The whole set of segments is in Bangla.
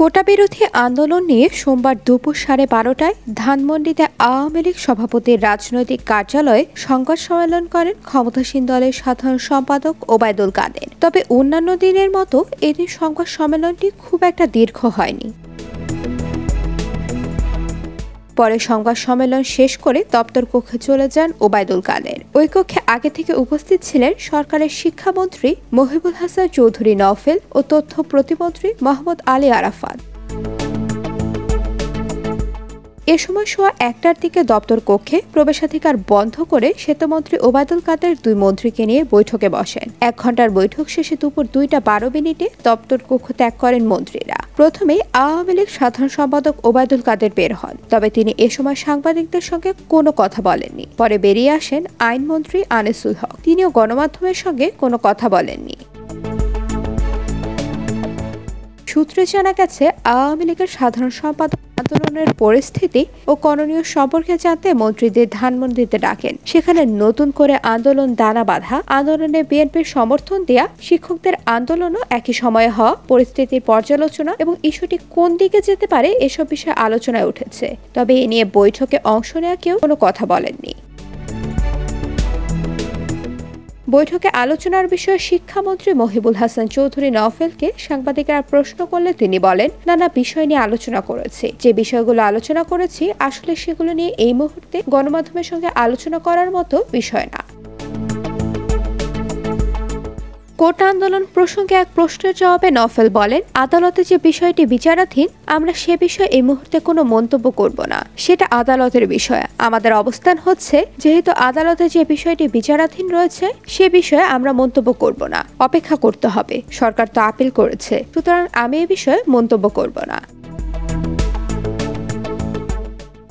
কোটা বিরোধী আন্দোলন নিয়ে সোমবার দুপুর 12:30টায় ধানমন্ডিতে আওয়ামী লীগ সভাপতির রাজনৈতিক কার্যালয়ে সংবাদ সম্মেলন করেন ক্ষমতাসীন দলের সাধারণ সম্পাদক ওবায়দুল কাদের। তবে অন্যান্য দিনের মতো এদিন সংবাদ সম্মেলনটি খুব একটা দীর্ঘ হয়নি। পরে সংবাদ সম্মেলন শেষ করে দপ্তর কক্ষে চলে যান ওবায়দুল কাদের। ওই কক্ষে আগে থেকে উপস্থিত ছিলেন সরকারের শিক্ষামন্ত্রী মহিবুল হাসান চৌধুরী নওফেল ও তথ্য প্রতিমন্ত্রী মোহাম্মদ আলী আরাফাত। এ সময় সোয়া 1টার দিকে দপ্তর কক্ষে প্রবেশাধিকার বন্ধ করে সেতুমন্ত্রী ওবায়দুল কাদের দুই মন্ত্রীকে নিয়ে বৈঠকে বসেন। 1 ঘন্টার বৈঠক শেষে দুপুর 2:12 দপ্তর কক্ষ ত্যাগ করেন মন্ত্রীরা। প্রথমে আওয়ামী লীগ সাধারণ সম্পাদক ওবায়দুল কাদের বের হন, তবে তিনি এ সময় সাংবাদিকদের সঙ্গে কোনো কথা বলেননি। পরে বেরিয়ে আসেন আইনমন্ত্রী আনিসুল হক, তিনিও গণমাধ্যমের সঙ্গে কোনো কথা বলেননি। সূত্রে জানা গেছে, আওয়ামী লীগের সাধারণ সম্পাদক আন্দোলনের পরিস্থিতি ও করণীয় সম্পর্কে জানতে মন্ত্রীদের ধানমন্ডিতে ডাকেন। সেখানে নতুন করে আন্দোলন দানা বাঁধা, আন্দোলনে বিএনপির সমর্থন দেয়া, শিক্ষকদের আন্দোলনও একই সময়ে হওয়া, পরিস্থিতির পর্যালোচনা এবং ইস্যুটি কোন দিকে যেতে পারে এসব বিষয়ে আলোচনায় উঠেছে। তবে এ নিয়ে বৈঠকে অংশ নেওয়া কেউ কোনো কথা বলেননি। বৈঠকে আলোচনার বিষয়ে শিক্ষামন্ত্রী মহিবুল হাসান চৌধুরী নওফেলকে সাংবাদিকরা প্রশ্ন করলে তিনি বলেন, নানা বিষয় নিয়ে আলোচনা করেছি। যে বিষয়গুলো আলোচনা করেছি আসলে সেগুলো নিয়ে এই মুহূর্তে গণমাধ্যমের সঙ্গে আলোচনা করার মতো বিষয় না। কোটা আন্দোলন প্রসঙ্গে এক প্রশ্নের জবাবে নওফেল বলেন, আদালতে যে বিষয়টি বিচারাধীন, আমরা সে বিষয়ে এই মুহূর্তে কোনো মন্তব্য করব না। সেটা আদালতের বিষয়। আমাদের অবস্থান হচ্ছে, যেহেতু আদালতে যে বিষয়টি বিচারাধীন রয়েছে সে বিষয়ে আমরা মন্তব্য করব না, অপেক্ষা করতে হবে। সরকার তো আপিল করেছে, সুতরাং আমি এ বিষয়ে মন্তব্য করব না।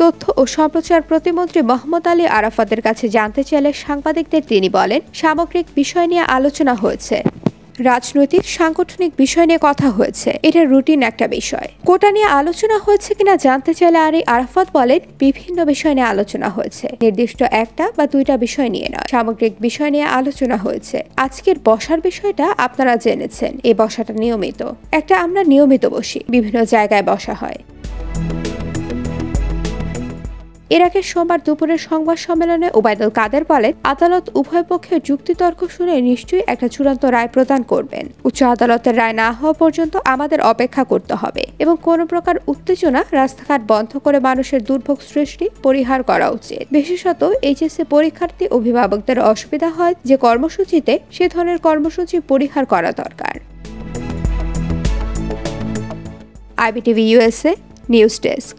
তথ্য ও সম্প্রচার প্রতিমন্ত্রী মোহাম্মদ আলী আরাফাতের কাছে জানতে চাইলে সাংবাদিকদের তিনি বলেন, সামগ্রিক বিষয় নিয়ে আলোচনা হয়েছে, রাজনৈতিক সাংগঠনিক বিষয় নিয়ে কথা হয়েছে, এটা রুটিন একটা বিষয়। কোটা নিয়ে আলোচনা হয়েছে কিনা জানতে চাইলে আরাফাত বলেন, বিভিন্ন বিষয় নিয়ে আলোচনা হয়েছে, নির্দিষ্ট একটা বা দুইটা বিষয় নিয়ে নয়, সামগ্রিক বিষয় নিয়ে আলোচনা হয়েছে। আজকের বসার বিষয়টা আপনারা জেনেছেন, এই বসাটা নিয়মিত, আমরা নিয়মিত বসি, বিভিন্ন জায়গায় বসা হয়। এর আগে সোমবার দুপুরের সংবাদ সম্মেলনে ওবায়দুল কাদের বলেন, আদালত উভয় পক্ষের যুক্তিতর্ক শুনে নিশ্চয়ই একটা চূড়ান্ত রায় প্রদান করবেন। উচ্চ আদালতের রায় না হওয়া পর্যন্ত আমাদের অপেক্ষা করতে হবে এবং কোনো প্রকার উত্তেজনা, রাস্তাঘাট বন্ধ করে মানুষের দুর্ভোগ সৃষ্টি পরিহার করা উচিত। বিশেষত এইচএসসি পরীক্ষার্থী অভিভাবকদের অসুবিধা হয় যে কর্মসূচিতে, সে ধরনের কর্মসূচি পরিহার করা দরকার। IBTV USA news desk.